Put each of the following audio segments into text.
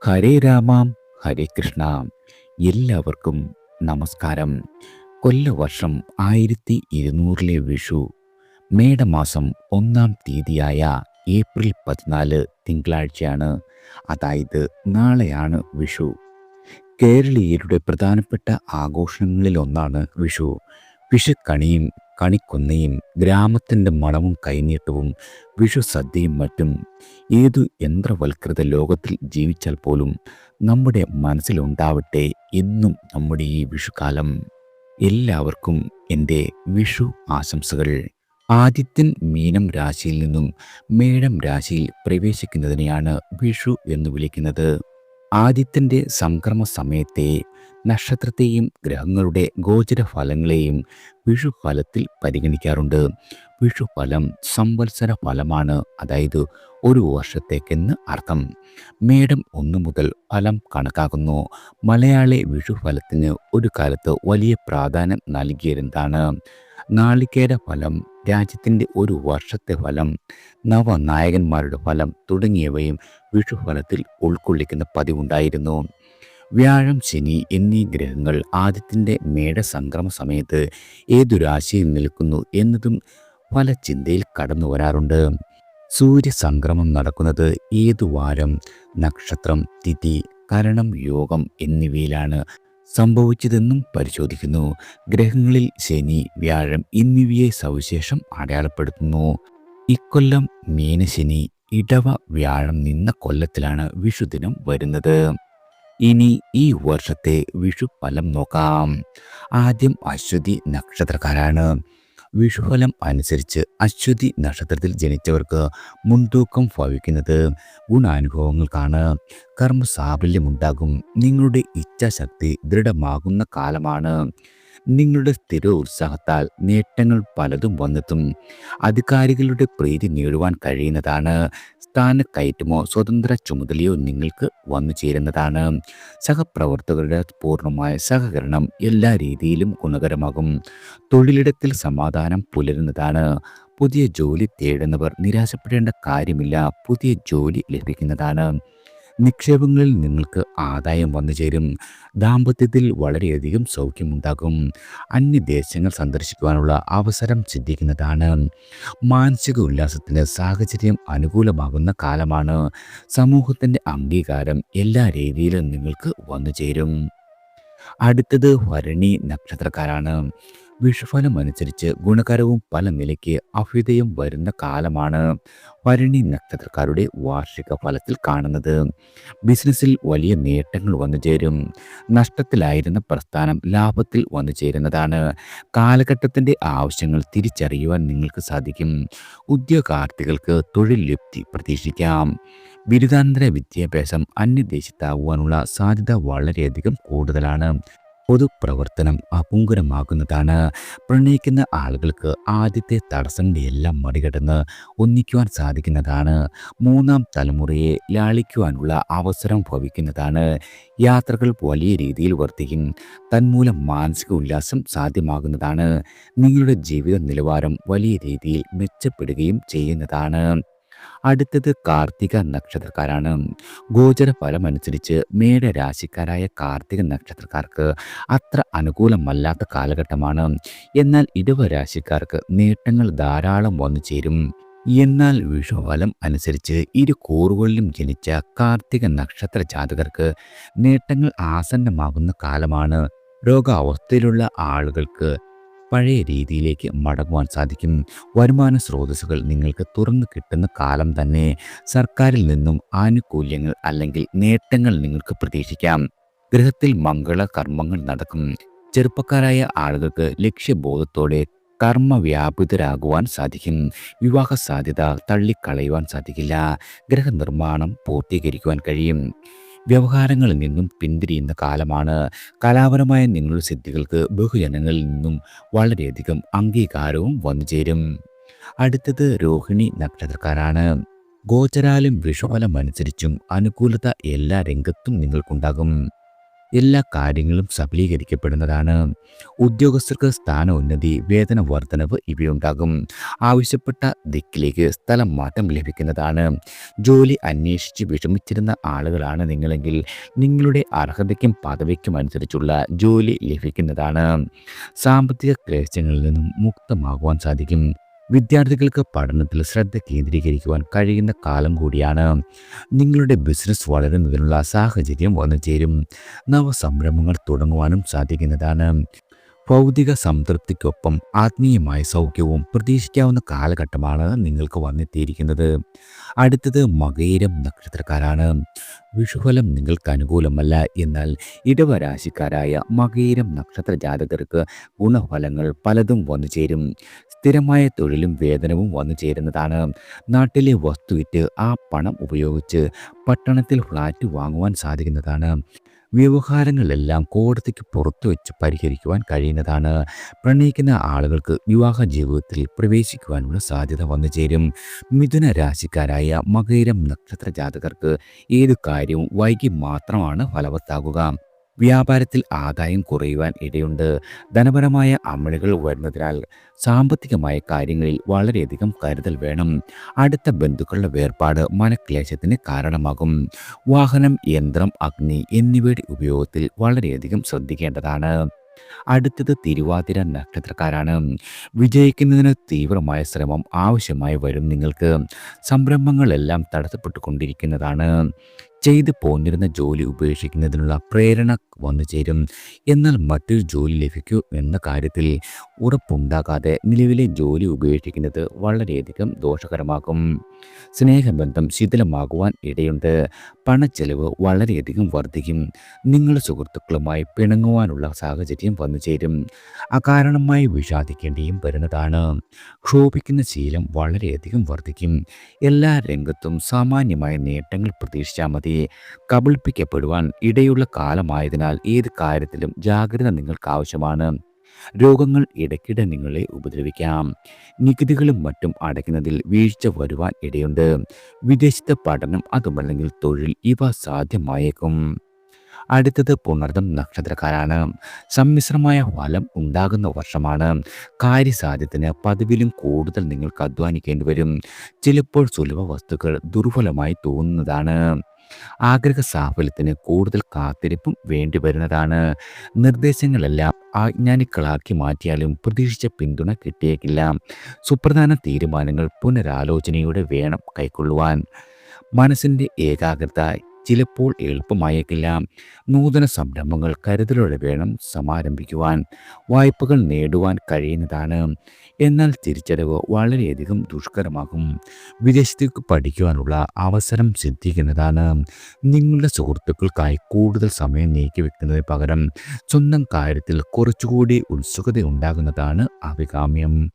ഹരേ രാമാം ഹരേ കൃഷ്ണ. എല്ലാവർക്കും നമസ്കാരം. കൊല്ലവർഷം 1200 വിഷു മേടമാസം 1 ഏപ്രിൽ 14 തിങ്കളാഴ്ചയാണ്. അതായത് നാളെയാണ് വിഷു. കേരളീയരുടെ പ്രധാനപ്പെട്ട ആഘോഷങ്ങളിലൊന്നാണ് വിഷു. വിഷുക്കണിയും കണിക്കൊന്നയും ഗ്രാമത്തിൻ്റെ മണവും കൈനീട്ടവും വിഷു സദ്യയും മറ്റും. ഏതു യന്ത്രവൽകൃത ലോകത്തിൽ ജീവിച്ചാൽ പോലും നമ്മുടെ മനസ്സിലുണ്ടാവട്ടെ എന്നും നമ്മുടെ ഈ വിഷുക്കാലം. എല്ലാവർക്കും എൻ്റെ വിഷു ആശംസകൾ. ആദിത്യൻ മീനം രാശിയിൽ നിന്നും മേടം രാശിയിൽ പ്രവേശിക്കുന്നതിനെയാണ് വിഷു എന്ന് വിളിക്കുന്നത്. ആദിത്യൻ്റെ സംക്രമ സമയത്തെ നക്ഷത്രത്തെയും ഗ്രഹങ്ങളുടെ ഗോചരഫലങ്ങളെയും വിഷുഫലത്തിൽ പരിഗണിക്കാറുണ്ട്. വിഷുഫലം സംവത്സര ഫലമാണ്, അതായത് ഒരു വർഷത്തേക്കെന്ന് അർത്ഥം. മേടം 1 മുതൽ ഫലം കണക്കാക്കുന്നു. മലയാളി വിഷുഫലത്തിന് ഒരു കാലത്ത് വലിയ പ്രാധാന്യം നൽകിയിരുന്നതാണ്. നാളികേര ഫലം, രാജ്യത്തിൻ്റെ ഒരു വർഷത്തെ ഫലം, നവനായകന്മാരുടെ ഫലം തുടങ്ങിയവയും വിഷുഫലത്തിൽ ഉൾക്കൊള്ളിക്കുന്ന പതിവുണ്ടായിരുന്നു. വ്യാഴം, ശനി എന്നീ ഗ്രഹങ്ങൾ ആദിത്യൻ്റെ മേടസംക്രമ സമയത്ത് ഏതു രാശിയിൽ നിൽക്കുന്നു എന്നതും ഫലചിന്തയിൽ കടന്നു വരാറുണ്ട്. സൂര്യസംക്രമം നടക്കുന്നത് ഏതു വാരം, നക്ഷത്രം, തിഥി, കരണം, യോഗം എന്നിവയിലാണ് സംഭവിച്ചതെന്നും പരിശോധിക്കുന്നു. ഗ്രഹങ്ങളിൽ ശനി, വ്യാഴം എന്നിവയെ സവിശേഷം അടയാളപ്പെടുത്തുന്നു. ഇക്കൊല്ലം മീനശനി ഇടവ വ്യാഴം നിന്ന കൊല്ലത്തിലാണ് വിഷുദിനം വരുന്നത്. ഇനി ഈ വർഷത്തെ വിഷുഫലം നോക്കാം. ആദ്യം അശ്വതി നക്ഷത്രക്കാരാണ്. വിഷുഫലം അനുസരിച്ച് അശ്വതി നക്ഷത്രത്തിൽ ജനിച്ചവർക്ക് മുൻതൂക്കം ഭവിക്കുന്നത് ഗുണാനുഭവങ്ങൾക്കാണ്. കർമ്മസാഫല്യമുണ്ടാകും. നിങ്ങളുടെ ഇച്ഛാശക്തി ദൃഢമാകുന്ന കാലമാണ്. നിങ്ങളുടെ സ്ഥിര ഉത്സാഹത്താൽ നേട്ടങ്ങൾ പലതും വന്നെത്തും. അധികാരികളുടെ പ്രീതി നേടുവാൻ കഴിയുന്നതാണ്. സ്ഥാനക്കയറ്റമോ സ്വതന്ത്ര ചുമതലയോ നിങ്ങൾക്ക് വന്നു ചേരുന്നതാണ്. സഹപ്രവർത്തകരുടെ പൂർണ്ണമായ സഹകരണം എല്ലാ രീതിയിലും ഗുണകരമാകും. തൊഴിലിടത്തിൽ സമാധാനം പുലരുന്നതാണ്. പുതിയ ജോലി തേടുന്നവർ നിരാശപ്പെടേണ്ട കാര്യമില്ല. പുതിയ ജോലി ലഭിക്കുന്നതാണ്. നിക്ഷേപങ്ങളിൽ നിങ്ങൾക്ക് ആദായം വന്നു ചേരും. ദാമ്പത്യത്തിൽ വളരെയധികം സൗഖ്യമുണ്ടാകും. അന്യദേശങ്ങൾ സന്ദർശിക്കുവാനുള്ള അവസരം സിദ്ധിക്കുന്നതാണ്. മാനസിക ഉല്ലാസത്തിന് സാഹചര്യം അനുകൂലമാകുന്ന കാലമാണ്. സമൂഹത്തിൻ്റെ അംഗീകാരം എല്ലാ രീതിയിലും നിങ്ങൾക്ക് വന്നു ചേരും. അടുത്തത് ഭരണി നക്ഷത്രക്കാരാണ്. വിഷുഫലം അനുസരിച്ച് ഗുണകരവും പല നിലയ്ക്ക് അഭ്യുദയം വരുന്ന കാലമാണ് ഭരണി നക്ഷത്രക്കാരുടെ വാർഷിക ഫലത്തിൽ കാണുന്നത്. ബിസിനസ്സിൽ വലിയ നേട്ടങ്ങൾ വന്നു ചേരും. നഷ്ടത്തിലായിരുന്ന പ്രസ്ഥാനം ലാഭത്തിൽ വന്നു ചേരുന്നതാണ്. കാലഘട്ടത്തിൻ്റെ ആവശ്യങ്ങൾ തിരിച്ചറിയുവാൻ നിങ്ങൾക്ക് സാധിക്കും. ഉദ്യോഗാർത്ഥികൾക്ക് തൊഴിൽ ലബ്ധി പ്രതീക്ഷിക്കാം. ബിരുദാനന്തര വിദ്യാഭ്യാസം അന്യദേശത്താകുവാനുള്ള സാധ്യത വളരെയധികം കൂടുതലാണ്. പൊതുപ്രവർത്തനം അപൂങ്കരമാകുന്നതാണ്. പ്രണയിക്കുന്ന ആളുകൾക്ക് ആദ്യത്തെ തടസ്സങ്ങളെല്ലാം മറികടന്ന് ഒന്നിക്കുവാൻ സാധിക്കുന്നതാണ്. മൂന്നാം തലമുറയെ ലാളിക്കുവാനുള്ള അവസരം ഭവിക്കുന്നതാണ്. യാത്രകൾ വലിയ രീതിയിൽ വർദ്ധിക്കും. തന്മൂലം മാനസിക ഉല്ലാസം സാധ്യമാകുന്നതാണ്. നിങ്ങളുടെ ജീവിത നിലവാരം വലിയ രീതിയിൽ മെച്ചപ്പെടുകയും ചെയ്യുന്നതാണ്. അടുത്തത് കാർത്തിക നക്ഷത്രക്കാരാണ്. ഗോചരഫലം അനുസരിച്ച് മേടരാശിക്കാരായ കാർത്തിക നക്ഷത്രക്കാർക്ക് അത്ര അനുകൂലമല്ലാത്ത കാലഘട്ടമാണ്. എന്നാൽ ഇടവരാശിക്കാർക്ക് നേട്ടങ്ങൾ ധാരാളം വന്നു ചേരും. എന്നാൽ വിഷുഫലം അനുസരിച്ച് ഇരു കൂറുകളിലും ജനിച്ച കാർത്തിക നക്ഷത്ര ജാതകർക്ക് നേട്ടങ്ങൾ ആസന്നമാകുന്ന കാലമാണ്. രോഗാവസ്ഥയിലുള്ള ആളുകൾക്ക് പഴയ രീതിയിലേക്ക് മടങ്ങുവാൻ സാധിക്കും. വരുമാന സ്രോതസ്സുകൾ നിങ്ങൾക്ക് തുറന്നു കിട്ടുന്ന കാലം തന്നെ. സർക്കാരിൽ നിന്നും ആനുകൂല്യങ്ങൾ അല്ലെങ്കിൽ നേട്ടങ്ങൾ നിങ്ങൾക്ക് പ്രതീക്ഷിക്കാം. ഗൃഹത്തിൽ മംഗള കർമ്മങ്ങൾ നടക്കും. ചെറുപ്പക്കാരായ ആളുകൾക്ക് ലക്ഷ്യബോധത്തോടെ കർമ്മവ്യാപൃതരാകുവാൻ സാധിക്കും. വിവാഹ സാധ്യത തള്ളിക്കളയുവാൻ സാധിക്കില്ല. ഗൃഹനിർമ്മാണം പൂർത്തീകരിക്കുവാൻ കഴിയും. വ്യവഹാരങ്ങളിൽ നിന്നും പിന്തിരിയുന്ന കാലമാണ്. കലാപരമായ നിങ്ങളുടെ സിദ്ധികൾക്ക് ബഹുജനങ്ങളിൽ നിന്നും വളരെയധികം അംഗീകാരവും വന്നു ചേരും. അടുത്തത് രോഹിണി നക്ഷത്രക്കാരാണ്. ഗോചരാലും വിഷുഫലം അനുസരിച്ചും അനുകൂലത എല്ലാ രംഗത്തും നിങ്ങൾക്കുണ്ടാകും. എല്ലാ കാര്യങ്ങളും സഫലീകരിക്കപ്പെടുന്നതാണ്. ഉദ്യോഗസ്ഥർക്ക് സ്ഥാനോന്നതി, വേതന വർധനവ് ഇവയുണ്ടാകും. ആവശ്യപ്പെട്ട ദിക്കിലേക്ക് സ്ഥലം മാറ്റം ലഭിക്കുന്നതാണ്. ജോലി അന്വേഷിച്ച് വിഷമിച്ചിരുന്ന ആളുകളാണ് നിങ്ങളെങ്കിൽ നിങ്ങളുടെ അർഹതയ്ക്കും പദവിക്കും അനുസരിച്ചുള്ള ജോലി ലഭിക്കുന്നതാണ്. സാമ്പത്തിക ക്ലേശങ്ങളിൽ നിന്നും മുക്തമാകുവാൻ സാധിക്കും. വിദ്യാർത്ഥികൾക്ക് പഠനത്തിൽ ശ്രദ്ധ കേന്ദ്രീകരിക്കുവാൻ കഴിയുന്ന കാലം കൂടിയാണ്. നിങ്ങളുടെ ബിസിനസ് വളരുന്നതിനുള്ള സാഹചര്യം വന്നു ചേരും. നവസംരംഭങ്ങൾ തുടങ്ങുവാനും സാധിക്കുന്നതാണ്. ഭൗതിക സംതൃപ്തിക്കൊപ്പം ആത്മീയമായ സൗഖ്യവും പ്രതീക്ഷിക്കാവുന്ന കാലഘട്ടമാണ് നിങ്ങൾക്ക് വന്നെത്തിയിരിക്കുന്നത്. അടുത്തത് മകയിരം നക്ഷത്രക്കാരാണ്. വിഷുഫലം നിങ്ങൾക്ക് അനുകൂലമല്ല. എന്നാൽ ഇടവരാശിക്കാരായ മകയിരം നക്ഷത്ര ജാതകർക്ക് ഗുണഫലങ്ങൾ പലതും വന്നു ചേരും. സ്ഥിരമായ തൊഴിലും വേതനവും വന്നു ചേരുന്നതാണ്. നാട്ടിലെ വസ്തു വിറ്റ് ആ പണം ഉപയോഗിച്ച് പട്ടണത്തിൽ ഫ്ലാറ്റ് വാങ്ങുവാൻ സാധിക്കുന്നതാണ്. വ്യവഹാരങ്ങളെല്ലാം കോടതിക്ക് പുറത്തു വെച്ച് പരിഹരിക്കുവാൻ കഴിയുന്നതാണ്. പ്രണയിക്കുന്ന ആളുകൾക്ക് വിവാഹ ജീവിതത്തിൽ പ്രവേശിക്കുവാനുള്ള സാധ്യത വന്നു ചേരും. മിഥുന രാശിക്കാരായ മകയിരം നക്ഷത്ര ജാതകർക്ക് ഏതു കാര്യവും വൈകി മാത്രമാണ് ഫലവത്താകുക. വ്യാപാരത്തിൽ ആദായം കുറയുവാൻ ഇടയുണ്ട്. ധനപരമായ അമളുകൾ വരുന്നതിനാൽ സാമ്പത്തികമായ കാര്യങ്ങളിൽ വളരെയധികം കരുതൽ വേണം. അടുത്ത ബന്ധുക്കളുടെ വേർപാട് മനക്ലേശത്തിന് കാരണമാകും. വാഹനം, യന്ത്രം, അഗ്നി എന്നിവയുടെ ഉപയോഗത്തിൽ വളരെയധികം ശ്രദ്ധിക്കേണ്ടതാണ്. അടുത്തത് തിരുവാതിര നക്ഷത്രക്കാരാണ്. വിജയിക്കുന്നതിന് തീവ്രമായ ശ്രമം ആവശ്യമായി വരും. നിങ്ങൾക്ക് സംരംഭങ്ങളെല്ലാം തടസ്സപ്പെട്ടുകൊണ്ടിരിക്കുന്നതാണ്. ചെയ്തു പോന്നിരുന്ന ജോലി ഉപേക്ഷിക്കുന്നതിനുള്ള പ്രേരണ വന്നു ചേരും. എന്നാൽ മറ്റൊരു ജോലി ലഭിക്കൂ എന്ന കാര്യത്തിൽ ഉറപ്പുണ്ടാകാതെ നിലവിലെ ജോലി ഉപേക്ഷിക്കുന്നത് വളരെയധികം ദോഷകരമാകും. സ്നേഹബന്ധം ശിഥിലമാകുവാൻ ഇടയുണ്ട്. പണച്ചെലവ് വളരെയധികം വർദ്ധിക്കും. നിങ്ങളുടെ സുഹൃത്തുക്കളുമായി പിണങ്ങുവാനുള്ള സാഹചര്യം വന്നു ചേരും. അകാരണമായി വിഷാദിക്കേണ്ടിയും വരുന്നതാണ്. ക്ഷോഭിക്കുന്ന ശീലം വളരെയധികം വർദ്ധിക്കും. എല്ലാ രംഗത്തും സാമാന്യമായ നേട്ടങ്ങൾ പ്രതീക്ഷിച്ചാൽ മതി. കബളിപ്പിക്കപ്പെടുവാൻ ഇടയുള്ള കാലമായതിനാൽ ഏത് കാര്യത്തിലും ജാഗ്രത നിങ്ങൾക്ക് ആവശ്യമാണ്. രോഗങ്ങൾ ഇടയ്ക്കിടെ നിങ്ങളെ ഉപദ്രവിക്കാം. നികുതികളും മറ്റും അടയ്ക്കുന്നതിൽ വീഴ്ച വരുവാൻ ഇടയുണ്ട്. വിദേശത്തെ പഠനം, അതുമല്ലെങ്കിൽ തൊഴിൽ, ഇവ സാധ്യമായേക്കും. അടുത്തത് പുണർദം നക്ഷത്രക്കാരാണ്. സമ്മിശ്രമായ ഫലം ഉണ്ടാകുന്ന വർഷമാണ്. കാര്യസാധ്യത്തിന് പതിവിലും കൂടുതൽ നിങ്ങൾക്ക് അധ്വാനിക്കേണ്ടി വരും. ചിലപ്പോൾ സുലഭ വസ്തുക്കൾ ദുർബലമായി തോന്നുന്നതാണ്. ആഗ്രഹ സാഫല്യത്തിന് കൂടുതൽ കാത്തിരിപ്പും വേണ്ടി വരുന്നതാണ്. നിർദ്ദേശങ്ങളെല്ലാം ആജ്ഞാനികളാക്കി മാറ്റിയാലും പ്രതീക്ഷിച്ച പിന്തുണ കിട്ടിയേക്കില്ല. സുപ്രധാന തീരുമാനങ്ങൾ പുനരാലോചനയോടെ വേണം കൈക്കൊള്ളുവാൻ. മനസ്സിൻ്റെ ഏകാഗ്രത ചിലപ്പോൾ എളുപ്പമായേക്കില്ല. നൂതന സംരംഭങ്ങൾ കരുതലോടെ വേണം സമാരംഭിക്കുവാൻ. വായ്പകൾ നേടുവാൻ കഴിയുന്നതാണ്. എന്നാൽ തിരിച്ചടവ് വളരെയധികം ദുഷ്കരമാകും. വിദേശത്തേക്ക് പഠിക്കുവാനുള്ള അവസരം സിദ്ധിക്കുന്നതാണ്. നിങ്ങളുടെ സുഹൃത്തുക്കൾക്കായി കൂടുതൽ സമയം നീക്കിവെക്കുന്നതിന് പകരം സ്വന്തം കാര്യത്തിൽ കുറച്ചുകൂടി ഉത്സുകത ഉണ്ടാകുന്നതാണ് അഭികാമ്യം.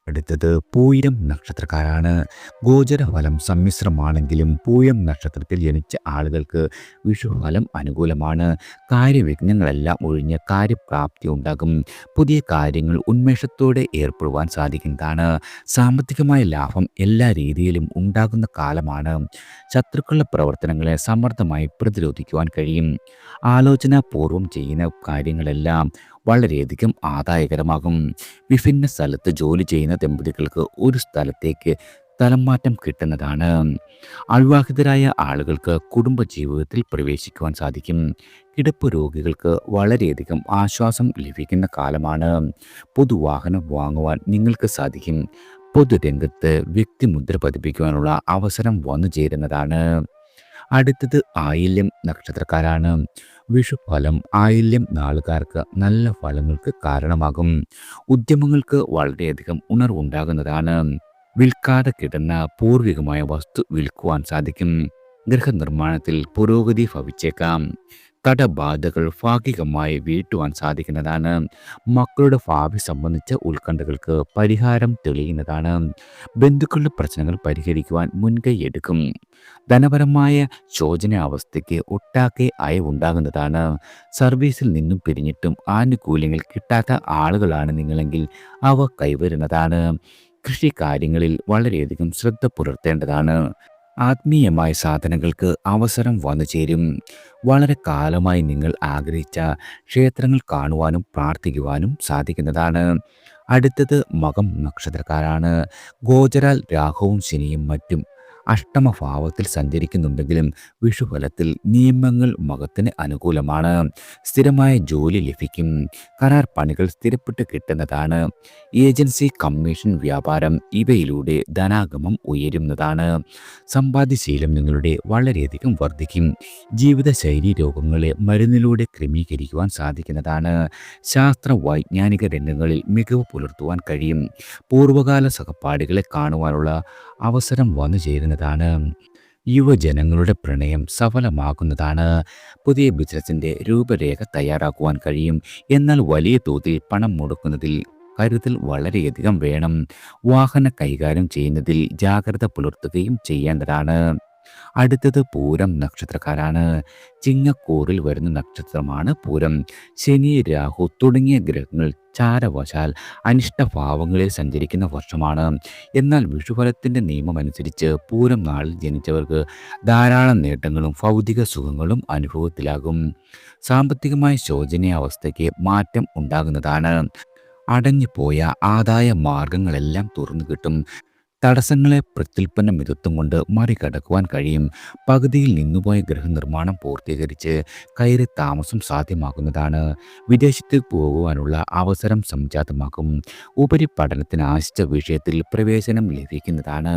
അടുത്തത് പൂയം നക്ഷത്രക്കാരാണ്. ഗോചരഫലം സമ്മിശ്രമാണെങ്കിലും പൂയം നക്ഷത്രത്തിൽ ജനിച്ച ആളുകൾക്ക് വിഷുഫലം അനുകൂലമാണ്. കാര്യവിഘ്നങ്ങളെല്ലാം ഒഴിഞ്ഞ് കാര്യപ്രാപ്തി ഉണ്ടാകും. പുതിയ കാര്യങ്ങൾ ഉന്മേഷത്തോടെ ഏർപ്പെടുവാൻ സാധിക്കുന്നതാണ്. സാമ്പത്തികമായ ലാഭം എല്ലാ രീതിയിലും ഉണ്ടാകുന്ന കാലമാണ്. ശത്രുക്കളുടെ പ്രവർത്തനങ്ങളെ സമർത്ഥമായി പ്രതിരോധിക്കുവാൻ കഴിയും. ആലോചനാപൂർവം ചെയ്യുന്ന കാര്യങ്ങളെല്ലാം വളരെയധികം ആദായകരമാകും. വിഭിന്ന സ്ഥലത്ത് ജോലി ചെയ്യുന്ന ദമ്പതികൾക്ക് ഒരു സ്ഥലത്തേക്ക് സ്ഥലം മാറ്റം കിട്ടുന്നതാണ്. അവിവാഹിതരായ ആളുകൾക്ക് കുടുംബജീവിതത്തിൽ പ്രവേശിക്കുവാൻ സാധിക്കും. കിടപ്പ് രോഗികൾക്ക് വളരെയധികം ആശ്വാസം ലഭിക്കുന്ന കാലമാണ്. പൊതുവാഹനം വാങ്ങുവാൻ നിങ്ങൾക്ക് സാധിക്കും. പൊതുരംഗത്ത് വ്യക്തിമുദ്ര പതിപ്പിക്കുവാനുള്ള അവസരം വന്നു ചേരുന്നതാണ്. അടുത്തത് ആയില്യം നക്ഷത്രക്കാരാണ്. വിഷുഫലം ആയില്യം നാളുകാർക്ക് നല്ല ഫലങ്ങൾക്ക് കാരണമാകും. ഉദ്യമങ്ങൾക്ക് വളരെയധികം ഉണർവുണ്ടാകുന്നതാണ്. വിൽക്കാതെ കിടന്ന പൂർവികമായ വസ്തു വിൽക്കുവാൻ സാധിക്കും. ഗൃഹനിർമ്മാണത്തിൽ പുരോഗതി ഭവിച്ചേക്കാം. കടബാധകൾ ഭാഗികമായി വീട്ടുവാൻ സാധിക്കുന്നതാണ്. മക്കളുടെ ഭാവി സംബന്ധിച്ച ഉത്കണ്ഠകൾക്ക് പരിഹാരം തെളിയുന്നതാണ്. ബന്ധുക്കളുടെ പ്രശ്നങ്ങൾ പരിഹരിക്കുവാൻ മുൻകൈ എടുക്കും. ധനപരമായ ശോചനാവസ്ഥയ്ക്ക് ഒട്ടാകെ അയവുണ്ടാകുന്നതാണ്. സർവീസിൽ നിന്നും പിരിഞ്ഞിട്ടും ആനുകൂല്യങ്ങൾ കിട്ടാത്ത ആളുകളാണ് നിങ്ങളെങ്കിൽ അവ കൈവരുന്നതാണ്. കൃഷി കാര്യങ്ങളിൽ വളരെയധികം ശ്രദ്ധ പുലർത്തേണ്ടതാണ്. ആത്മീയമായ സാധനങ്ങൾക്ക് അവസരം വന്നു ചേരും. വളരെ കാലമായി നിങ്ങൾ ആഗ്രഹിച്ച ക്ഷേത്രങ്ങൾ കാണുവാനും പ്രാർത്ഥിക്കുവാനും സാധിക്കുന്നതാണ്. അടുത്തത് മകം നക്ഷത്രക്കാരാണ്. ഗോചരാൽ രാഹുവും ശനിയും മറ്റും അഷ്ടമഭാവത്തിൽ സഞ്ചരിക്കുന്നുണ്ടെങ്കിലും വിഷുഫലത്തിൽ നിയമങ്ങൾ മകത്തിന് അനുകൂലമാണ്. സ്ഥിരമായ ജോലി ലഭിക്കും. കരാർ പണികൾ സ്ഥിരപ്പെട്ട് കിട്ടുന്നതാണ്. ഏജൻസി, കമ്മീഷൻ, വ്യാപാരം ഇവയിലൂടെ ധനാഗമം ഉയരുന്നതാണ്. സമ്പാദ്യശീലം നിങ്ങളുടെ വളരെയധികം വർദ്ധിക്കും. ജീവിതശൈലി രോഗങ്ങളെ മരുന്നിലൂടെ ക്രമീകരിക്കുവാൻ സാധിക്കുന്നതാണ്. ശാസ്ത്ര വൈജ്ഞാനിക രംഗങ്ങളിൽ മികവ് പുലർത്തുവാൻ കഴിയും. പൂർവ്വകാല സഹപാഠികളെ കാണുവാനുള്ള അവസരം വന്നു ചേരുന്നതാണ്. യുവജനങ്ങളുടെ പ്രണയം സഫലമാകുന്നതാണ്. പുതിയ ബിസിനസിൻ്റെ രൂപരേഖ തയ്യാറാക്കുവാൻ കഴിയും. എന്നാൽ വലിയ തോതിൽ പണം മുടക്കുന്നതിൽ കരുതൽ വളരെയധികം വേണം. വാഹന കൈകാര്യം ചെയ്യുന്നതിൽ ജാഗ്രത പുലർത്തുകയും ചെയ്യേണ്ടതാണ്. അടുത്തത് പൂരം നക്ഷത്രക്കാരാണ്. ചിങ്ങക്കൂറിൽ വരുന്ന നക്ഷത്രമാണ് പൂരം. ശനി, രാഹു തുടങ്ങിയ ഗ്രഹങ്ങൾ ചാരവശാൽ അനിഷ്ടഭാവങ്ങളിൽ സഞ്ചരിക്കുന്ന വർഷമാണ്. എന്നാൽ വിഷുഫലത്തിൻ്റെ നിയമമനുസരിച്ച് പൂരം നാളിൽ ജനിച്ചവർക്ക് ധാരാളം നേട്ടങ്ങളും ഭൗതിക സുഖങ്ങളും അനുഭവത്തിലാകും. സാമ്പത്തികമായ ശോചനീയാവസ്ഥയ്ക്ക് മാറ്റം ഉണ്ടാകുന്നതാണ്. അടഞ്ഞുപോയ ആദായ മാർഗങ്ങളെല്ലാം തുറന്നു കിട്ടും. തടസ്സങ്ങളെ പ്രത്യുൽപ്പന്ന മിതത്വം കൊണ്ട് മറികടക്കുവാൻ കഴിയും. പകുതിയിൽ നിന്നുപോയ ഗൃഹനിർമ്മാണം പൂർത്തീകരിച്ച് കയറി താമസം സാധ്യമാകുന്നതാണ്. വിദേശത്ത് പോകുവാനുള്ള അവസരം സംജാതമാക്കും. ഉപരിപഠനത്തിന് ആശിച്ച വിഷയത്തിൽ പ്രവേശനം ലഭിക്കുന്നതാണ്.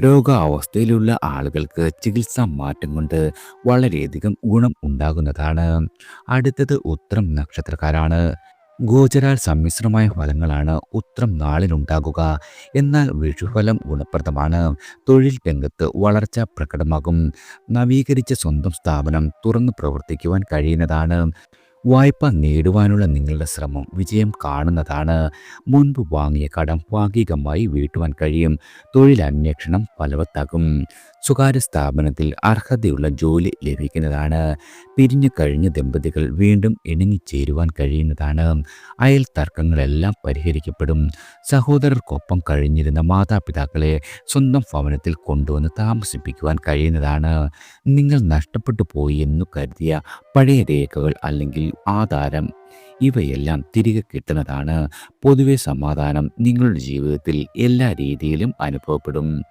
രോഗാവസ്ഥയിലുള്ള ആളുകൾക്ക് ചികിത്സാ മാറ്റം കൊണ്ട് വളരെയധികം ഗുണം ഉണ്ടാകുന്നതാണ്. അടുത്തത് ഉത്രം നക്ഷത്രക്കാരാണ്. ഗോചരാൽ സമ്മിശ്രമായ ഫലങ്ങളാണ് ഉത്രം നാളിനുണ്ടാകുക. എന്നാൽ വിഷുഫലം ഗുണപ്രദമാണ്. തൊഴിൽ രംഗത്ത് വളർച്ച പ്രകടമാകും. നവീകരിച്ച സ്വന്തം സ്ഥാപനം തുറന്നു പ്രവർത്തിക്കുവാൻ കഴിയുന്നതാണ്. വായ്പ നേടുവാനുള്ള നിങ്ങളുടെ ശ്രമം വിജയം കാണുന്നതാണ്. മുൻപ് വാങ്ങിയ കടം ഭാഗികമായി വീട്ടുവാൻ കഴിയും. തൊഴിലന്വേഷണം ഫലവത്താകും. സ്വകാര്യ സ്ഥാപനത്തിൽ അർഹതയുള്ള ജോലി ലഭിക്കുന്നതാണ്. പിരിഞ്ഞു കഴിഞ്ഞ ദമ്പതികൾ വീണ്ടും ഇണങ്ങിച്ചേരുവാൻ കഴിയുന്നതാണ്. അയൽ തർക്കങ്ങളെല്ലാം പരിഹരിക്കപ്പെടും. സഹോദരർക്കൊപ്പം കഴിഞ്ഞിരുന്ന മാതാപിതാക്കളെ സ്വന്തം ഭവനത്തിൽ കൊണ്ടുവന്ന് താമസിപ്പിക്കുവാൻ കഴിയുന്നതാണ്. നിങ്ങൾ നഷ്ടപ്പെട്ടു പോയി എന്നു കരുതിയ പഴയ രേഖകൾ അല്ലെങ്കിൽ ആധാരം ഇവയെല്ലാം തിരികെ കിട്ടുന്നതാണ്. പൊതുവെ സമാധാനം നിങ്ങളുടെ ജീവിതത്തിൽ എല്ലാ രീതിയിലും അനുഭവപ്പെടും.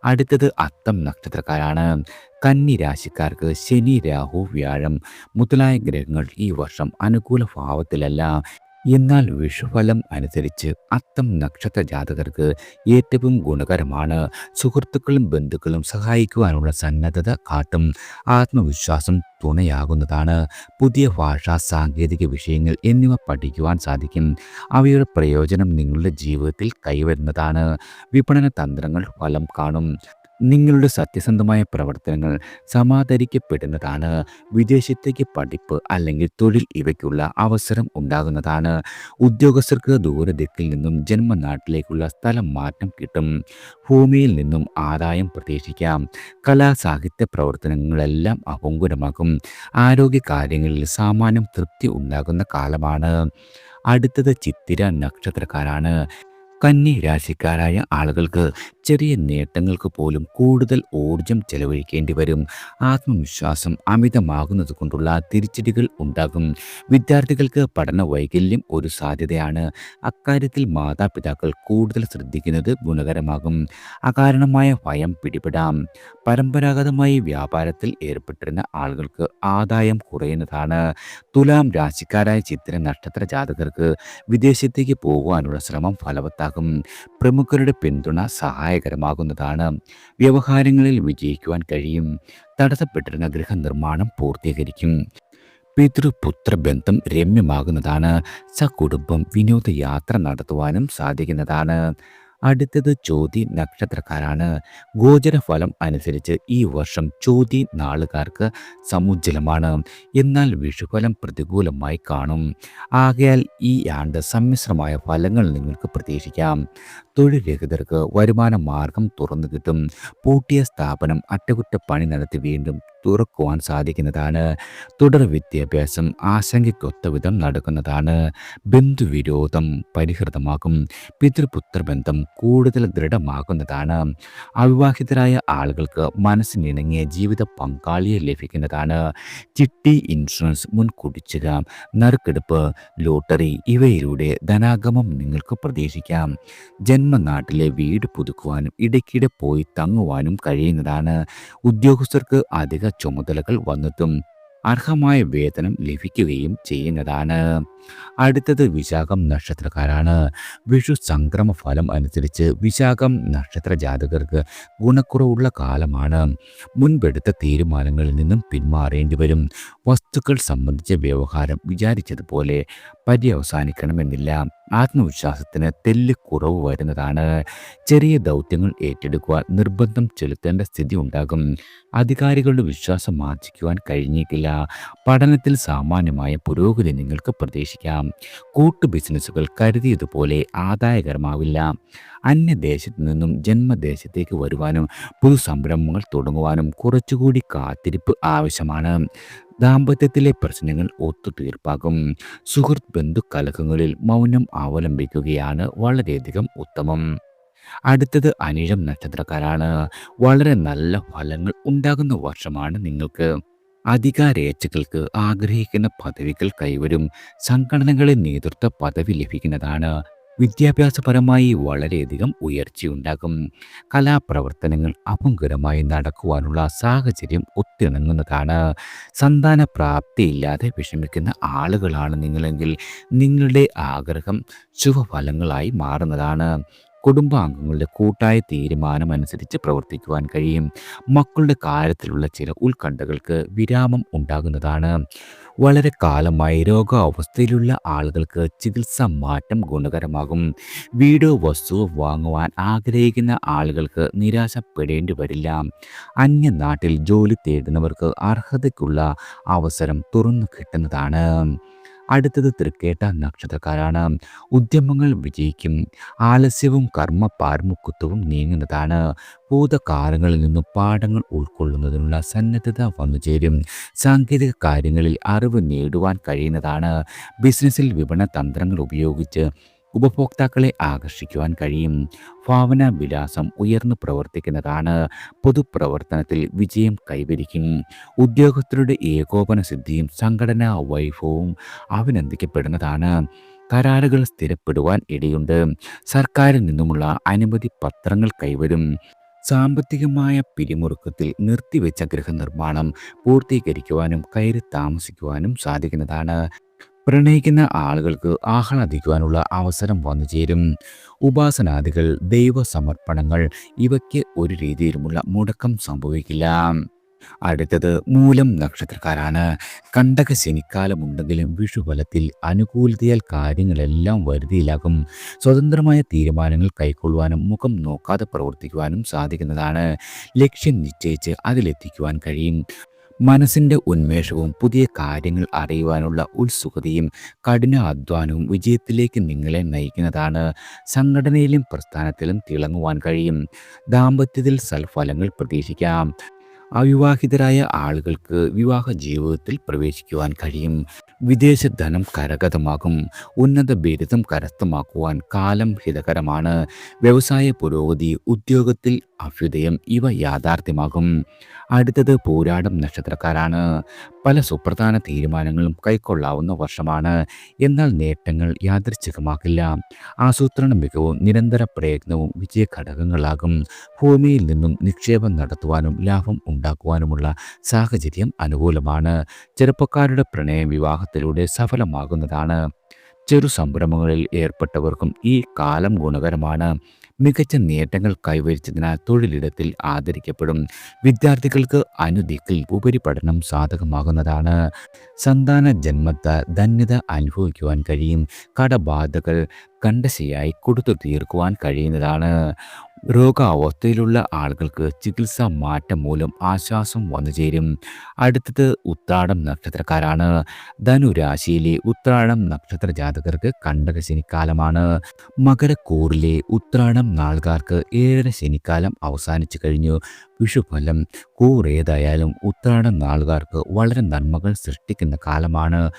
അടുത്തത് അത്തം നക്ഷത്രക്കാരാണ്. കന്നി രാശിക്കാർക്ക് ശനി, രാഹു, വ്യാഴം മുതലായ ഗ്രഹങ്ങൾ ഈ വർഷം അനുകൂല ഭാവത്തിലല്ല. എന്നാൽ വിഷുഫലം അനുസരിച്ച് അത്തം നക്ഷത്ര ജാതകർക്ക് ഏറ്റവും ഗുണകരമാണ്. സുഹൃത്തുക്കളും ബന്ധുക്കളും സഹായിക്കുവാനുള്ള സന്നദ്ധത കാട്ടും. ആത്മവിശ്വാസം തുണയാകുന്നതാണ്. പുതിയ ഭാഷ, സാങ്കേതിക വിഷയങ്ങൾ എന്നിവ പഠിക്കുവാൻ സാധിക്കും. അവയുടെ പ്രയോജനം നിങ്ങളുടെ ജീവിതത്തിൽ കൈവരുന്നതാണ്. വിപണന തന്ത്രങ്ങൾ ഫലം കാണും. നിങ്ങളുടെ സത്യസന്ധമായ പ്രവർത്തനങ്ങൾ സമാദരിക്കപ്പെടുന്നതാണ്. വിദേശത്തേക്ക് പഠിപ്പ് അല്ലെങ്കിൽ തൊഴിൽ ഇവയ്ക്കുള്ള അവസരം ഉണ്ടാകുന്നതാണ്. ഉദ്യോഗസ്ഥർക്ക് ദൂരദിക്കിൽ നിന്നും ജന്മനാട്ടിലേക്കുള്ള സ്ഥലം മാറ്റം കിട്ടും. ഭൂമിയിൽ നിന്നും ആദായം പ്രതീക്ഷിക്കാം. കലാ സാഹിത്യ പ്രവർത്തനങ്ങളെല്ലാം അപങ്കുരമാകും. ആരോഗ്യ കാര്യങ്ങളിൽ സാമാന്യം തൃപ്തി ഉണ്ടാകുന്ന കാലമാണ്. അടുത്തത് ചിത്തിര നക്ഷത്രക്കാരാണ്. കന്നി രാശിക്കാരായ ആളുകൾക്ക് ചെറിയ നേട്ടങ്ങൾക്ക് പോലും കൂടുതൽ ഊർജം ചെലവഴിക്കേണ്ടി വരും. ആത്മവിശ്വാസം അമിതമാകുന്നത് കൊണ്ടുള്ള തിരിച്ചടികൾ ഉണ്ടാകും. വിദ്യാർത്ഥികൾക്ക് പഠന വൈകല്യം ഒരു സാധ്യതയാണ്. അക്കാര്യത്തിൽ മാതാപിതാക്കൾ കൂടുതൽ ശ്രദ്ധിക്കുന്നത് ഗുണകരമാകും. അകാരണമായ ഭയം പിടിപെടാം. പരമ്പരാഗതമായി വ്യാപാരത്തിൽ ഏർപ്പെട്ടിരുന്ന ആളുകൾക്ക് ആദായം കുറയുന്നതാണ്. തുലാം രാശിക്കാരായ ചിത്തിര നക്ഷത്ര ജാതകർക്ക് വിദേശത്തേക്ക് പോകുവാനുള്ള ശ്രമം ഫലവത്താകും. പ്രമുഖരുടെ പിന്തുണ സഹായകരമാകുന്നതാണ്. വ്യവഹാരങ്ങളിൽ വിജയിക്കുവാൻ കഴിയും. തടസ്സപ്പെട്ടിരുന്ന ഗൃഹനിർമ്മാണം പൂർത്തീകരിക്കും. പിതൃപുത്ര ബന്ധം രമ്യമാകുന്നതാണ്. സകുടുംബം വിനോദയാത്ര നടത്തുവാനും സാധിക്കുന്നതാണ്. അടുത്തത് ചോതി നക്ഷത്രക്കാരാണ്. ഗോചരഫലം അനുസരിച്ച് ഈ വർഷം ചോതി നാളുകാർക്ക് സമുജ്ജലമാണ്. എന്നാൽ വിഷുഫലം പ്രതികൂലമായി കാണും. ആകയാൽ ഈ ആണ്ട് സമ്മിശ്രമായ ഫലങ്ങൾ നിങ്ങൾക്ക് പ്രതീക്ഷിക്കാം. തൊഴിൽ രഹിതർക്ക് വരുമാന മാർഗം തുറന്നു കിട്ടും. പൂട്ടിയ സ്ഥാപനം അറ്റകുറ്റപ്പണി നടത്തി വീണ്ടും തുറക്കുവാൻ സാധിക്കുന്നതാണ്. തുടർ വിദ്യാഭ്യാസം ആശങ്കയ്ക്കൊത്ത വിധം നടക്കുന്നതാണ്. ബന്ധുവിരോധം പരിഹൃതമാകും. പിതൃപുത്ര ബന്ധം കൂടുതൽ ദൃഢമാകുന്നതാണ്. അവിവാഹിതരായ ആളുകൾക്ക് മനസ്സിനിണങ്ങിയ ജീവിത പങ്കാളിയെ ലഭിക്കുന്നതാണ്. ചിട്ടി, ഇൻഷുറൻസ്, മുൻകുടിശ്ശിക, നറുക്കെടുപ്പ്, ലോട്ടറി ഇവയിലൂടെ ധനാഗമം നിങ്ങൾക്ക് പ്രതീക്ഷിക്കാം. ജന്മനാട്ടിലെ വീട് പുതുക്കുവാനും ഇടയ്ക്കിടെ പോയി തങ്ങുവാനും കഴിയുന്നതാണ്. ഉദ്യോഗസ്ഥർക്ക് അധിക ചുമതലകൾ വന്നെത്തും. അർഹമായ വേതനം ലഭിക്കുകയും ചെയ്യുന്നതാണ്. അടുത്തത് വിശാഖം നക്ഷത്രക്കാരാണ്. വിഷു സംക്രമ ഫലം അനുസരിച്ച് വിശാഖം നക്ഷത്ര ജാതകർക്ക് ഗുണക്കുറവുള്ള കാലമാണ്. മുൻപെടുത്ത തീരുമാനങ്ങളിൽ നിന്നും പിന്മാറേണ്ടി വരും. വസ്തുക്കൾ സംബന്ധിച്ച വ്യവഹാരം വിചാരിച്ചതുപോലെ പര്യവസാനിക്കണമെന്നില്ല. ആത്മവിശ്വാസത്തിന് തെല്ല് കുറവ് വരുന്നതാണ്. ചെറിയ ദൗത്യങ്ങൾ ഏറ്റെടുക്കുവാൻ നിർബന്ധം ചെലുത്തേണ്ട സ്ഥിതി ഉണ്ടാകും. അധികാരികളുടെ വിശ്വാസം ആർജിക്കുവാൻ കഴിഞ്ഞേക്കില്ല. പഠനത്തിൽ സാമാന്യമായ പുരോഗതി നിങ്ങൾക്ക് പ്രതീക്ഷിക്കാം. കൂട്ടു ബിസിനസ്സുകൾ കരുതിയതുപോലെ ആദായകരമാവില്ല. അന്യദേശത്തു നിന്നും ജന്മദേശത്തേക്ക് വരുവാനും പുതു സംരംഭങ്ങൾ തുടങ്ങുവാനും കുറച്ചുകൂടി കാത്തിരിപ്പ് ആവശ്യമാണ്. ദാമ്പത്യത്തിലെ പ്രശ്നങ്ങൾ ഒത്തുതീർപ്പാകും. സുഹൃത്ത് ബന്ധു കലഹങ്ങളിൽ മൗനം അവലംബിക്കുകയാണ് വളരെയധികം ഉത്തമം. അടുത്തത് അനിഴം നക്ഷത്രക്കാരാണ്. വളരെ നല്ല ഫലങ്ങൾ ഉണ്ടാകുന്ന വർഷമാണ് നിങ്ങൾക്ക്. അധികാരേച്ഛകൾക്ക് ആഗ്രഹിക്കുന്ന പദവികൾ കൈവരും. സംഘടനകളിൽ നേതൃത്വ പദവി ലഭിക്കുന്നതാണ്. വിദ്യാഭ്യാസപരമായി വളരെയധികം ഉയർച്ചയുണ്ടാകും. കലാപ്രവർത്തനങ്ങൾ അപങ്കരമായി നടക്കുവാനുള്ള സാഹചര്യം ഒത്തിണങ്ങുന്നതാണ്. സന്താന പ്രാപ്തിയില്ലാതെ വിഷമിക്കുന്ന ആളുകളാണ് നിങ്ങളെങ്കിൽ നിങ്ങളുടെ ആഗ്രഹം ശുഭഫലങ്ങളായി മാറുന്നതാണ്. കുടുംബാംഗങ്ങളുടെ കൂട്ടായ തീരുമാനമനുസരിച്ച് പ്രവർത്തിക്കുവാൻ കഴിയും. മക്കളുടെ കാര്യത്തിലുള്ള ചില ഉത്കണ്ഠകൾക്ക് വിരാമം ഉണ്ടാകുന്നതാണ്. വളരെ കാലമായി രോഗാവസ്ഥയിലുള്ള ആളുകൾക്ക് ചികിത്സാ മാറ്റം ഗുണകരമാകും. വീടോ വസ്തുവോ വാങ്ങുവാൻ ആഗ്രഹിക്കുന്ന ആളുകൾക്ക് നിരാശപ്പെടേണ്ടി വരില്ല. അന്യനാട്ടിൽ ജോലി തേടുന്നവർക്ക് അർഹതയ്ക്കുള്ള അവസരം തുറന്നു കിട്ടുന്നതാണ്. അടുത്തത് തൃക്കേട്ട നക്ഷത്രക്കാരാണ്. ഉദ്യമങ്ങൾ വിജയിക്കും. ആലസ്യവും കർമ്മ പാരമുക്കുത്വവും നീങ്ങുന്നതാണ്. ഭൂതകാലങ്ങളിൽ നിന്നും പാഠങ്ങൾ ഉൾക്കൊള്ളുന്നതിനുള്ള സന്നദ്ധത വന്നുചേരും. സാങ്കേതിക കാര്യങ്ങളിൽ അറിവ് നേടുവാൻ കഴിയുന്നതാണ്. ബിസിനസ്സിൽ വിപണന തന്ത്രങ്ങൾ ഉപയോഗിച്ച് ഉപഭോക്താക്കളെ ആകർഷിക്കുവാൻ കഴിയും. ഭാവന വിലാസം ഉയർന്നു പ്രവർത്തിക്കുന്നതാണ്. പൊതുപ്രവർത്തനത്തിൽ വിജയം കൈവരിക്കും. ഉദ്യോഗസ്ഥരുടെ ഏകോപന സിദ്ധിയും സംഘടനാ വൈഭവവും അഭിനന്ദിക്കപ്പെടുന്നതാണ്. കരാറുകൾ സ്ഥിരപ്പെടുവാൻ ഇടയുണ്ട്. സർക്കാരിൽ നിന്നുമുള്ള അനുമതി പത്രങ്ങൾ കൈവരും. സാമ്പത്തികമായ പിരിമുറുക്കത്തിൽ നിർത്തിവെച്ച ഗൃഹനിർമ്മാണം പൂർത്തീകരിക്കുവാനും കയറി താമസിക്കുവാനും സാധിക്കുന്നതാണ്. പ്രണയിക്കുന്ന ആളുകൾക്ക് ആഹ്ലാദിക്കുവാനുള്ള അവസരം വന്നു ചേരും. ഉപാസനാദികൾ, ദൈവസമർപ്പണങ്ങൾ ഇവയ്ക്ക് ഒരു രീതിയിലുമുള്ള മുടക്കം സംഭവിക്കില്ല. അടുത്തത് മൂലം നക്ഷത്രക്കാരാണ്. കണ്ടക ശനിക്കാലമുണ്ടെങ്കിലും വിഷുഫലത്തിൽ അനുകൂലതയാൽ കാര്യങ്ങളെല്ലാം വരുതിയിലാകും. സ്വതന്ത്രമായ തീരുമാനങ്ങൾ കൈക്കൊള്ളുവാനും മുഖം നോക്കാതെ പ്രവർത്തിക്കുവാനും സാധിക്കുന്നതാണ്. ലക്ഷ്യം നിശ്ചയിച്ച് അതിലെത്തിക്കുവാൻ കഴിയും. മനസ്സിൻ്റെ ഉന്മേഷവും പുതിയ കാര്യങ്ങൾ അറിയുവാനുള്ള ഉത്സുകതയും കഠിന അധ്വാനവും വിജയത്തിലേക്ക് നിങ്ങളെ നയിക്കുന്നതാണ്. സംഘടനയിലും പ്രസ്ഥാനത്തിലും തിളങ്ങുവാൻ കഴിയും. ദാമ്പത്യത്തിൽ സൽഫലങ്ങൾ പ്രതീക്ഷിക്കാം. അവിവാഹിതരായ ആളുകൾക്ക് വിവാഹ ജീവിതത്തിൽ പ്രവേശിക്കുവാൻ കഴിയും. വിദേശ ധനം കരഗതമാകും. ഉന്നത ബിരുദം കരസ്ഥമാക്കുവാൻ കാലം ഹിതകരമാണ്. വ്യവസായ പുരോഗതി, ഉദ്യോഗത്തിൽ അഭ്യുദയം ഇവ യാഥാർത്ഥ്യമാകും. അടുത്തത് പൂരാടം നക്ഷത്രക്കാരാണ്. പല സുപ്രധാന തീരുമാനങ്ങളും കൈക്കൊള്ളാവുന്ന വർഷമാണ്. എന്നാൽ നേട്ടങ്ങൾ യാദൃച്ഛികമാകില്ല. ആസൂത്രണ മികവും നിരന്തര പ്രയത്നവും വിജയഘടകങ്ങളാകും. ഭൂമിയിൽ നിന്നും നിക്ഷേപം നടത്തുവാനും ലാഭം ഉണ്ടാക്കുവാനുമുള്ള സാഹചര്യം അനുകൂലമാണ്. ചെറുപ്പക്കാരുടെ പ്രണയം വിവാഹത്തിലൂടെ സഫലമാകുന്നതാണ്. ചെറു സംരംഭങ്ങളിൽ ഏർപ്പെട്ടവർക്കും ഈ കാലം ഗുണകരമാണ്. മികച്ച നേട്ടങ്ങൾ കൈവരിച്ചതിനാൽ തൊഴിലിടത്തിൽ ആദരിക്കപ്പെടും. വിദ്യാർത്ഥികൾക്ക് അനുദിക്കിൽ ഉപരിപഠനം സാധകമാകുന്നതാണ്. സന്താന ജന്മത്താൽ ധന്യത അനുഭവിക്കുവാൻ കഴിയും. കടബാധകൾ കണ്ടശയായി കൊടുത്തു തീർക്കുവാൻ കഴിയുന്നതാണ്. രോഗാവസ്ഥയിലുള്ള ആളുകൾക്ക് ചികിത്സാ മാറ്റം മൂലം ആശ്വാസം വന്നു ചേരും. അടുത്തത് ഉത്രാടം നക്ഷത്രക്കാരാണ്. ധനുരാശിയിലെ ഉത്രാടം നക്ഷത്ര ജാതകർക്ക് കണ്ടക ശനിക്കാലമാണ്. മകരക്കൂറിലെ ഉത്രാടം നാളുകാർക്ക് ഏഴര ശനിക്കാലം അവസാനിച്ചു കഴിഞ്ഞു. വിഷുഫലം കൂറേതായാലും ഉത്രാടം നാളുകാർക്ക് വളരെ നന്മകൾ സൃഷ്ടിക്കുന്ന കാലമാണ്.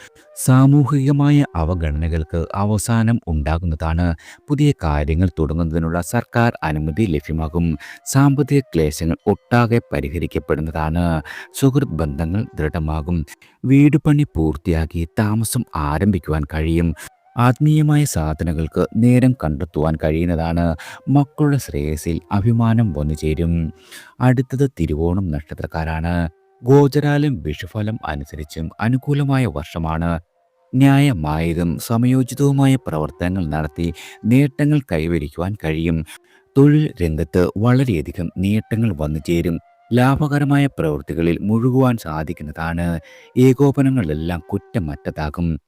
സാമൂഹികമായ അവഗണനകൾക്ക് അവസാനം ഉണ്ടാകുന്നതാണ്. പുതിയ കാര്യങ്ങൾ തുടങ്ങുന്നതിനുള്ള സർക്കാർ അനുമതി ലഭ്യമാകും. സാമ്പത്തിക ക്ലേശങ്ങൾ ഒട്ടാകെ പരിഹരിക്കപ്പെടുന്നതാണ്. സുഹൃത്ത് ബന്ധങ്ങൾ ദൃഢമാകും. വീട് പണി പൂർത്തിയാക്കി താമസം ആരംഭിക്കുവാൻ കഴിയും. ആത്മീയമായ സാധനങ്ങൾക്ക് നേരം കണ്ടെത്തുവാൻ കഴിയുന്നതാണ്. മക്കളുടെ ശ്രേയസിൽ അഭിമാനം വന്നു ചേരും. അടുത്തത് തിരുവോണം നക്ഷത്രക്കാരാണ്. ഗോചരാലും വിഷുഫലം അനുസരിച്ചും അനുകൂലമായ വർഷമാണ്. ന്യായമായതും സമയോചിതവുമായ പ്രവർത്തനങ്ങൾ നടത്തി നേട്ടങ്ങൾ കൈവരിക്കുവാൻ കഴിയും. തൊഴിൽ രംഗത്ത് വളരെയധികം നേട്ടങ്ങൾ വന്നു ചേരും. ലാഭകരമായ പ്രവൃത്തികളിൽ മുഴുകുവാൻ സാധിക്കുന്നതാണ്. ഏകോപനങ്ങളെല്ലാം കുറ്റമറ്റതാകും.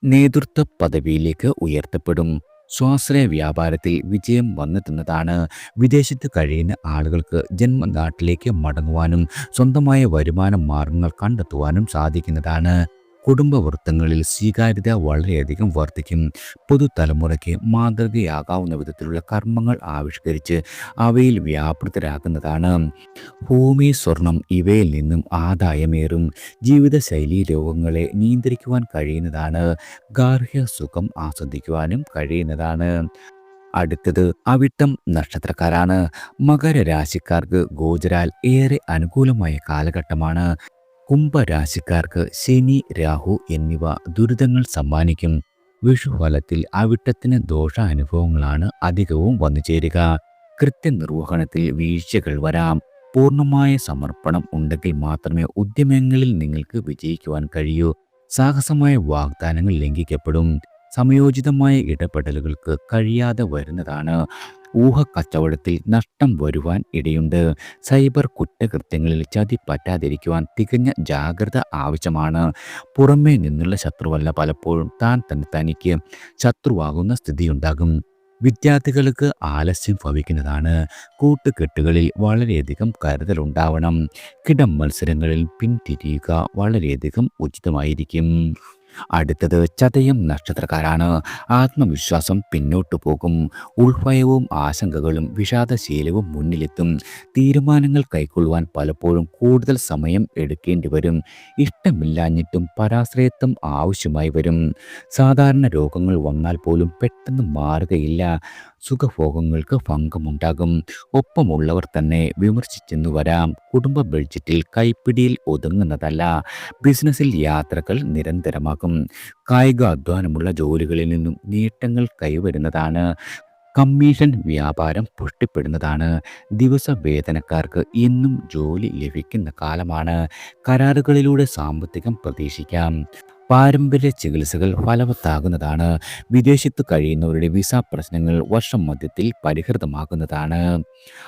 നേതൃത്വ പദവിയിലേക്ക് ഉയർത്തപ്പെടും. സ്വാശ്രയ വ്യാപാരത്തിൽ വിജയം വന്നെത്തുന്നതാണ്. വിദേശത്ത് കഴിയുന്ന ആളുകൾക്ക് ജന്മനാട്ടിലേക്ക് മടങ്ങുവാനും സ്വന്തമായ വരുമാന മാർഗങ്ങൾ കണ്ടെത്തുവാനും സാധിക്കുന്നതാണ്. കുടുംബവൃത്തങ്ങളിൽ സ്വീകാര്യത വളരെയധികം വർദ്ധിക്കും. പുതുതലമുറയ്ക്ക് മാതൃകയാകാവുന്ന വിധത്തിലുള്ള കർമ്മങ്ങൾ ആവിഷ്കരിച്ച് അവയിൽ വ്യാപൃതരാകുന്നതാണ്. ഭൂമി, സ്വർണം ഇവയിൽ നിന്നും ആദായമേറും. ജീവിതശൈലി രോഗങ്ങളെ നിയന്ത്രിക്കുവാൻ കഴിയുന്നതാണ്. ഗാർഹിക സുഖം ആസ്വദിക്കുവാനും കഴിയുന്നതാണ്. അടുത്തത് അവിട്ടം നക്ഷത്രക്കാരാണ്. മകരരാശിക്കാർക്ക് ഗോചരാൽ ഏറെ അനുകൂലമായ കാലഘട്ടമാണ്. കുംഭരാശിക്കാർക്ക് ശനി, രാഹു എന്നിവ ദുരിതങ്ങൾ സമ്മാനിക്കും. വിഷുഫലത്തിൽ അവിട്ടത്തിന് ദോഷാനുഭവങ്ങളാണ് അധികവും വന്നു ചേരുക. കൃത്യനിർവഹണത്തിൽ വീഴ്ചകൾ വരാം. പൂർണ്ണമായ സമർപ്പണം ഉണ്ടെങ്കിൽ മാത്രമേ ഉദ്യമങ്ങളിൽ നിങ്ങൾക്ക് വിജയിക്കുവാൻ കഴിയൂ. സാഹസമായ വാഗ്ദാനങ്ങൾ ലംഘിക്കപ്പെടും. സമയോചിതമായ ഇടപെടലുകൾക്ക് കഴിയാതെ വരുന്നതാണ്. ഊഹക്കച്ചവടത്തിൽ നഷ്ടം വരുവാൻ ഇടയുണ്ട്. സൈബർ കുറ്റകൃത്യങ്ങളിൽ ചതി പറ്റാതിരിക്കുവാൻ തികഞ്ഞ ജാഗ്രത ആവശ്യമാണ്. പുറമേ നിന്നുള്ള ശത്രുവല്ല, പലപ്പോഴും താൻ തന്നെ തനിക്ക് ശത്രുവാകുന്ന സ്ഥിതിയുണ്ടാകും. വിദ്യാർത്ഥികൾക്ക് ആലസ്യം ഭവിക്കുന്നതാണ്. കൂട്ടുകെട്ടുകളിൽ വളരെയധികം കരുതലുണ്ടാവണം. കിടം മത്സരങ്ങളിൽ പിന്തിരിയുക വളരെയധികം ഉചിതമായിരിക്കും. അടുത്തത് ചതയം നക്ഷത്രക്കാരാണ്. ആത്മവിശ്വാസം പിന്നോട്ടു പോകും. ഉൾഭയവും ആശങ്കകളും വിഷാദശീലവും മുന്നിലെത്തും. തീരുമാനങ്ങൾ കൈക്കൊള്ളുവാൻ പലപ്പോഴും കൂടുതൽ സമയം എടുക്കേണ്ടി വരും. ഇഷ്ടമില്ലാഞ്ഞിട്ടും പരാശ്രയത്വം ആവശ്യമായി വരും. സാധാരണ രോഗങ്ങൾ വന്നാൽ പോലും പെട്ടെന്ന് മാറുകയില്ല. സുഖഭോഗങ്ങൾക്ക് ഭംഗമുണ്ടാകും. ഒപ്പമുള്ളവർ തന്നെ വിമർശിച്ചെന്നു വരാം. കുടുംബ ബഡ്ജറ്റിൽ കൈപ്പിടിയിൽ ഒതുങ്ങുന്നതല്ല. ബിസിനസ്സിൽ യാത്രകൾ നിരന്തരമാകും. കായിക അധ്വാനമുള്ള ജോലികളിൽ നിന്നും നേട്ടങ്ങൾ കൈവരുന്നതാണ്. കമ്മീഷൻ വ്യാപാരം പുഷ്ടിപ്പെടുന്നതാണ്. ദിവസവേതനക്കാർക്ക് എന്നും ജോലി ലഭിക്കുന്ന കാലമാണ്. കരാറുകളിലൂടെ സാമ്പത്തികം പ്രതീക്ഷിക്കാം. പാരമ്പര്യ ചികിത്സകൾ ഫലവത്താകുന്നതാണ്. വിദേശത്ത് കഴിയുന്നവരുടെ വിസ പ്രശ്നങ്ങൾ വർഷം മധ്യത്തിൽ പരിഹൃതമാകുന്നതാണ്.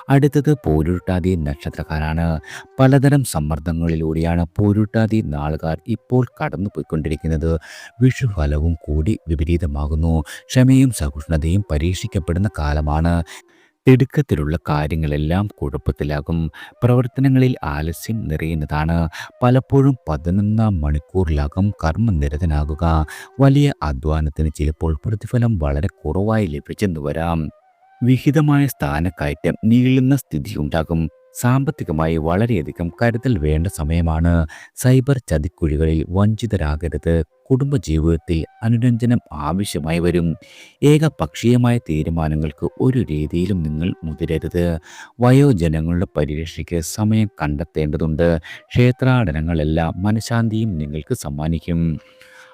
അടുത്തത് പൂരുരുട്ടാതി നക്ഷത്രക്കാരാണ്. പലതരം സമ്മർദ്ദങ്ങളിലൂടെയാണ് പൂരുരുട്ടാതി നാളുകാർ ഇപ്പോൾ കടന്നുപോയിക്കൊണ്ടിരിക്കുന്നത്. വിഷുഫലവും കൂടി വിപരീതമാകുന്നു. ക്ഷമയും സഹിഷ്ണുതയും പരീക്ഷിക്കപ്പെടുന്ന കാലമാണ്. തിടുക്കത്തിലുള്ള കാര്യങ്ങളെല്ലാം കുഴപ്പത്തിലാകും. പ്രവർത്തനങ്ങളിൽ ആലസ്യം നിറയുന്നതാണ്. പലപ്പോഴും 11 മണിക്കൂറിലാകും കർമ്മനിരതനാകുക. വലിയ അധ്വാനത്തിന് ചിലപ്പോൾ പ്രതിഫലം വളരെ കുറവായി ലഭിച്ചെന്നു വരാം. വിഹിതമായ സ്ഥാനക്കയറ്റം നീളുന്ന സ്ഥിതിയുണ്ടാകും. സാമ്പത്തികമായി വളരെയധികം കരുതൽ വേണ്ട സമയമാണ്. സൈബർ ചതിക്കുഴികളിൽ വഞ്ചിതരാകരുത്. കുടുംബജീവിതത്തിൽ അനുരഞ്ജനം ആവശ്യമായി വരും. ഏകപക്ഷീയമായ തീരുമാനങ്ങൾക്ക് ഒരു രീതിയിലും നിങ്ങൾ മുതിരരുത്. വയോജനങ്ങളുടെ പരിരക്ഷയ്ക്ക് സമയം കണ്ടെത്തേണ്ടതുണ്ട്. ക്ഷേത്രാടനങ്ങളെല്ലാം മനഃശാന്തിയും നിങ്ങൾക്ക് സമ്മാനിക്കും.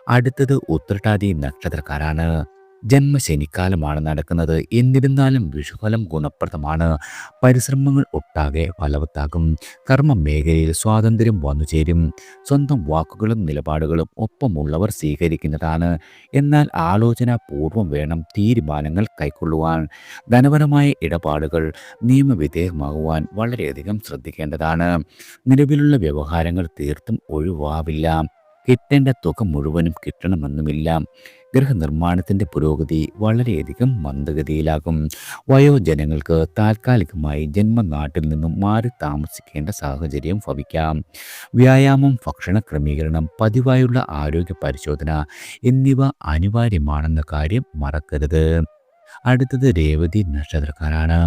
അടുത്തത് ഉത്രട്ടാതി നക്ഷത്രക്കാരാണ്. ജന്മശനിക്കാലമാണ് നടക്കുന്നത്. എന്നിരുന്നാലും വിഷുഫലം ഗുണപ്രദമാണ്. പരിശ്രമങ്ങൾ ഒട്ടാകെ ഫലവത്താകും. കർമ്മ മേഖലയിൽ സ്വാതന്ത്ര്യം വന്നുചേരും. സ്വന്തം വാക്കുകളും നിലപാടുകളും ഒപ്പമുള്ളവർ സ്വീകരിക്കുന്നതാണ്. എന്നാൽ ആലോചനാപൂർവം വേണം തീരുമാനങ്ങൾ കൈക്കൊള്ളുവാൻ. ധനപരമായ ഇടപാടുകൾ നിയമവിധേയമാകുവാൻ വളരെയധികം ശ്രദ്ധിക്കേണ്ടതാണ്. നിലവിലുള്ള വ്യവഹാരങ്ങൾ തീർത്തും ഒഴിവാവില്ല. കിട്ടേണ്ട തുക മുഴുവനും കിട്ടണമെന്നുമില്ല. ഗൃഹനിർമ്മാണത്തിൻ്റെ പുരോഗതി വളരെയധികം മന്ദഗതിയിലാകും. വയോജനങ്ങൾക്ക് താൽക്കാലികമായി ജന്മനാട്ടിൽ നിന്നും മാറി താമസിക്കേണ്ട സാഹചര്യം ഭവിക്കാം. വ്യായാമം, ഭക്ഷണ ക്രമീകരണം, പതിവായുള്ള ആരോഗ്യ പരിശോധന എന്നിവ അനിവാര്യമാണെന്ന കാര്യം മറക്കരുത്. അടുത്തത് രേവതി നക്ഷത്രക്കാരാണ്.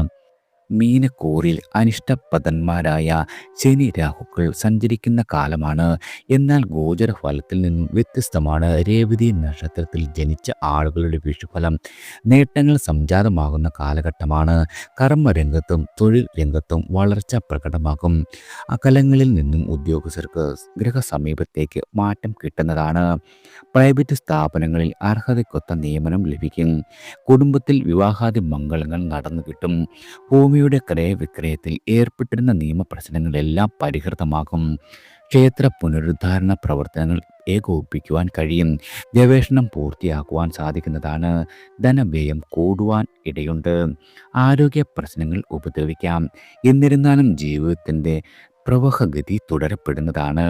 മീനക്കൂറിൽ അനിഷ്ടപ്രദന്മാരായ ശനി രാഹുക്കൾ സഞ്ചരിക്കുന്ന കാലമാണ്. എന്നാൽ ഗോചരഫലത്തിൽ നിന്നും വ്യത്യസ്തമാണ് രേവതി നക്ഷത്രത്തിൽ ജനിച്ച ആളുകളുടെ വിഷുഫലം. നേട്ടങ്ങൾ സംജാതമാകുന്ന കാലഘട്ടമാണ്. കർമ്മരംഗത്തും തൊഴിൽ രംഗത്തും വളർച്ച പ്രകടമാകും. അകലങ്ങളിൽ നിന്നും ഉദ്യോഗസ്ഥർക്ക് ഗൃഹസമീപത്തേക്ക് മാറ്റം കിട്ടുന്നതാണ്. പ്രൈവറ്റ് സ്ഥാപനങ്ങളിൽ അർഹതയ്ക്കൊത്ത നിയമനം ലഭിക്കും. കുടുംബത്തിൽ വിവാഹാദി മംഗളങ്ങൾ നടന്നു കിട്ടും. ഭൂമിയുടെ ക്രയവിക്രയത്തിൽ ഏർപ്പെട്ടിരുന്ന നിയമപ്രശ്നങ്ങളെല്ലാം പരിഹൃതമാകും. ക്ഷേത്ര പുനരുദ്ധാരണ പ്രവർത്തനങ്ങൾ ഏകോപിപ്പിക്കുവാൻ കഴിയും. ഗവേഷണം പൂർത്തിയാക്കുവാൻ സാധിക്കുന്നതാണ്. ധനവ്യയം കൂടുവാൻ ഇടയുണ്ട്. ആരോഗ്യ പ്രശ്നങ്ങൾ ഉപദ്രവിക്കാം. എന്നിരുന്നാലും ജീവിതത്തിൻ്റെ പ്രവാഹഗതി തുടരപ്പെടുന്നതാണ്.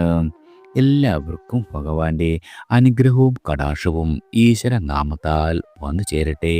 എല്ലാവർക്കും ഭഗവാന്റെ അനുഗ്രഹവും കടാക്ഷവും ഈശ്വര നാമത്താൽ വന്നു ചേരട്ടെ.